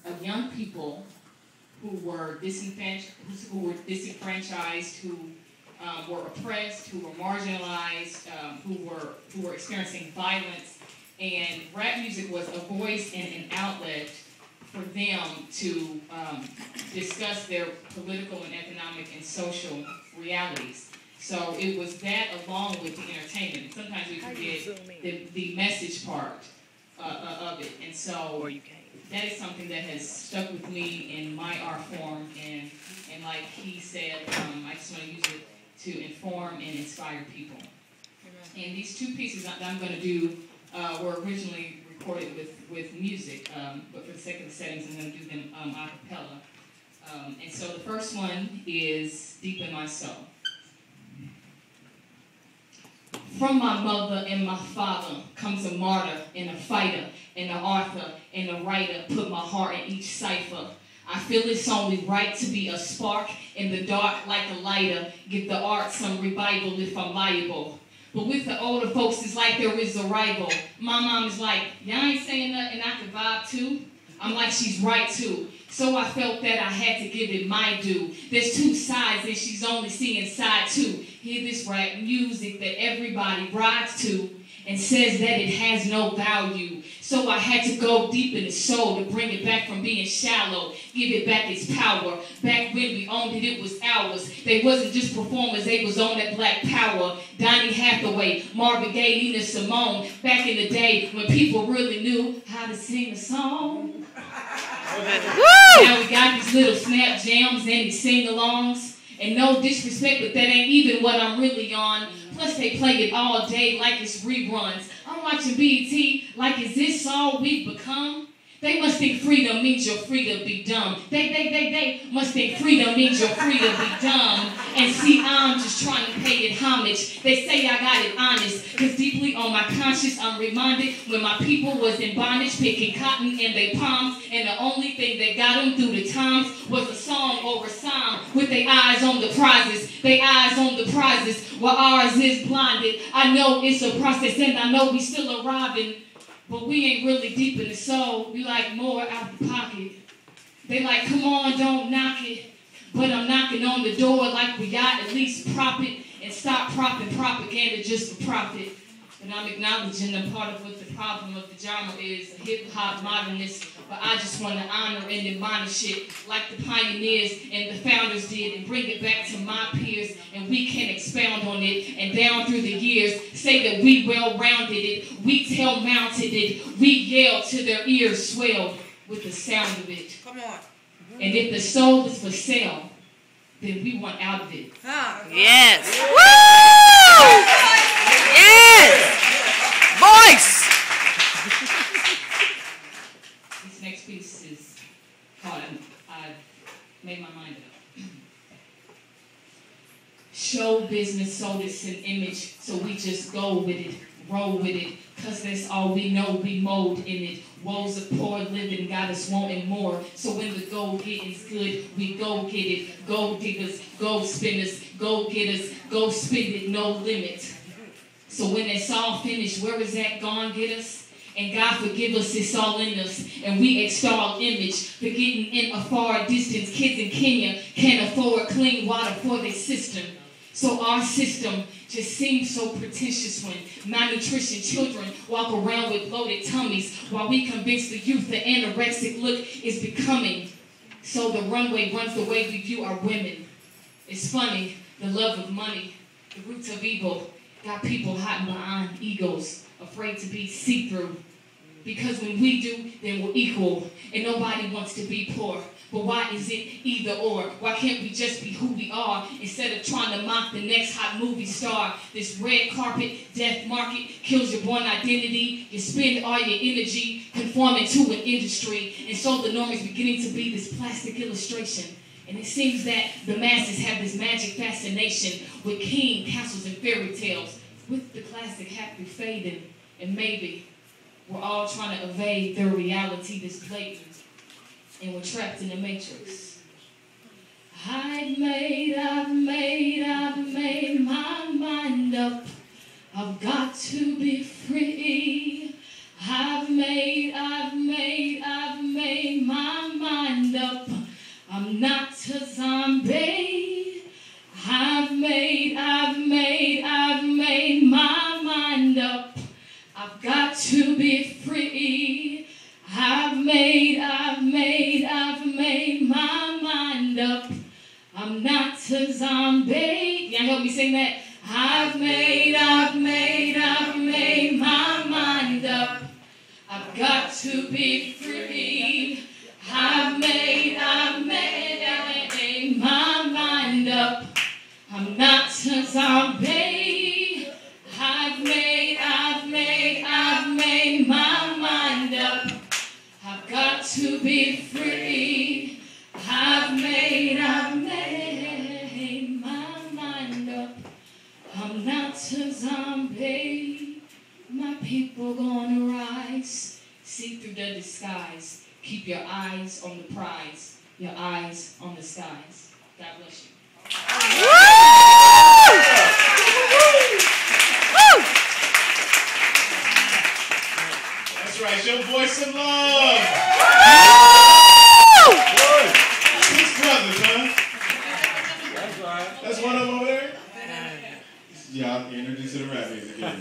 of young people who were disenfranchised, who were oppressed, who were marginalized, who were experiencing violence, and rap music was a voice and an outlet for them to discuss their political and economic and social realities. So it was that along with the entertainment. Sometimes we forget the message part of it. And so that is something that has stuck with me in my art form. And like he said, I just want to use it to inform and inspire people. And these two pieces that I'm going to do were originally recorded with music, but for the sake of the settings, I'm going to do them a cappella. And so the first one is Deep in My Soul. From my mother and my father comes a martyr and a fighter and an author and a writer. Put my heart in each cipher. I feel it's only right to be a spark in the dark like a lighter. Give the art some revival if I'm liable. But with the older folks, it's like there is a rival. My mom is like, y'all ain't saying nothing, I can vibe too. I'm like, she's right too. So I felt that I had to give it my due. There's two sides and she's only seeing side two. Hear this rap music that everybody rides to and says that it has no value. So I had to go deep in the soul to bring it back from being shallow. Give it back its power. Back when we owned it, it was ours. They wasn't just performers, they was on that black power. Donny Hathaway, Marvin Gaye, Nina Simone. Back in the day when people really knew how to sing a song. Now we got these little snap jams and these sing-alongs. And no disrespect, but that ain't even what I'm really on. Plus they play it all day like it's reruns. I'm watching BET like, is this all we've become? They must think freedom means you're free to be dumb. They must think freedom means you're free to be dumb. And see, I'm just trying to pay it homage. They say I got it honest, cause deeply on my conscience I'm reminded when my people was in bondage, picking cotton in their palms, and the only thing that got them through the times was a song or a psalm with their eyes on the prizes. Their eyes on the prizes, while ours is blinded. I know it's a process and I know we still arriving. But we ain't really deep in the soul. We like more out the pocket. They like, come on, don't knock it. But I'm knocking on the door like we got at least prop it and stop propping propaganda just for profit. And I'm acknowledging that part of what the problem of the genre is, a hip-hop modernist. But I just want to honor and admonish it like the pioneers and the founders did and bring it back to my peers. And we can expound on it and down through the years say that we well-rounded it, we tail-mounted it, we yelled till their ears swelled with the sound of it. Come on. And if the soul is for sale, then we want out of it. Yes. Woo! Yes! Voice! This next piece is called I Made My Mind Up. Show business sold us an image, so we just go with it, roll with it, cause that's all we know, we mold in it. Woes of poor living got us wanting more, so when the gold getting's good, we go get it. Gold diggers, gold spinners, go getters, go spend it, no limit. So when it's all finished, where is that gone get us? And God forgive us, it's all in us. And we extol image, forgetting in a far distance, kids in Kenya can't afford clean water for their system. So our system just seems so pretentious when malnutrition children walk around with bloated tummies while we convince the youth the anorexic look is becoming. So the runway runs the way we view our women. It's funny, the love of money, the roots of evil, got people hiding behind egos, afraid to be see-through. Because when we do, then we're equal, and nobody wants to be poor. But why is it either or? Why can't we just be who we are instead of trying to mock the next hot movie star? This red carpet death market kills your born identity. You spend all your energy conforming to an industry. And so the norm is beginning to be this plastic illustration. And it seems that the masses have this magic fascination with king, castles, and fairy tales, with the classic happily fading. And maybe we're all trying to evade their reality, this blatant, and we're trapped in the matrix. I've made my mind up. I've got to be free. I've made made my mind up. I'm not a zombie. Y'all help me sing that? I've made my mind up. I've got to be free. I've made my mind up. I'm not a zombie. I've made my mind up. I've got to be free. I've made my mind up. I'm not a zombie. My people gonna rise. See through the disguise. Keep your eyes on the prize. Your eyes on the skies. God bless you. That's right. Show boys some love. Six brothers, huh? That's right. That's one of them over there? Yeah, I'll introduce you to the rap music again.